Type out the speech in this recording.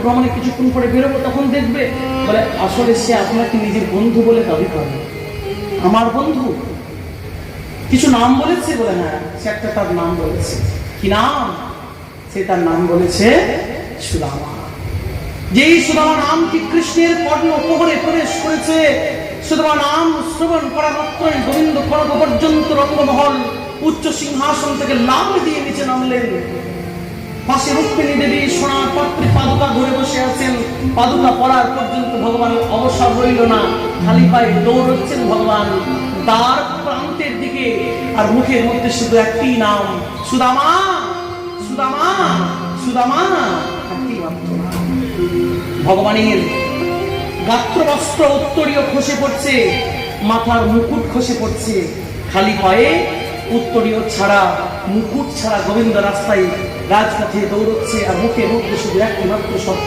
ভ্রমণে কিছুক্ষণ পরে বেরোবো, তখন দেখবে বলে আসলে সে আপনাকে নিজের বন্ধু বলে দাবি করে। আমার বন্ধু কিছু নাম বলেছে, বলে হ্যাঁ সে একটা তার নাম বলেছে। কি নাম? সে তার নাম বলেছে সুদামা। যেই সুদামা নামটি কৃষ্ণের কর্ণ কোহরে প্রবেশ করেছে, সুদামা নাম শ্রবণ করা মাত্রই গোবিন্দ খড়গ পর্যন্ত রঙ্গমহল উচ্চ সিংহাসন থেকে লাফ দিয়ে নিচে নামলেন। পাশে রুক্মিণী দেবী সোনার পাত্রে পাদুকা ধরে বসে আছেন। পাদুকা পড়ার পর্যন্ত ভগবানের অবসর রইল না, খালি পায়ে দৌড়চ্ছেন ভগবান দ্বার প্রান্তের দিকে, আর মুখের মধ্যে শুধু একটি নাম, সুদামা সুদামা সুদামা, একটি মাত্র নাম। ভগবানের গাত্রবস্ত্র উত্তরীয় খসে পড়ছে, মাথার মুকুট খসে পড়ছে, খালি পায়ে উত্তরীয় ছাড়া মুকুট ছাড়া গোবিন্দ রাস্তায় রাজপথে দৌড়চ্ছে, আর মুখের মধ্যে শুধু একটি মাত্র শব্দ,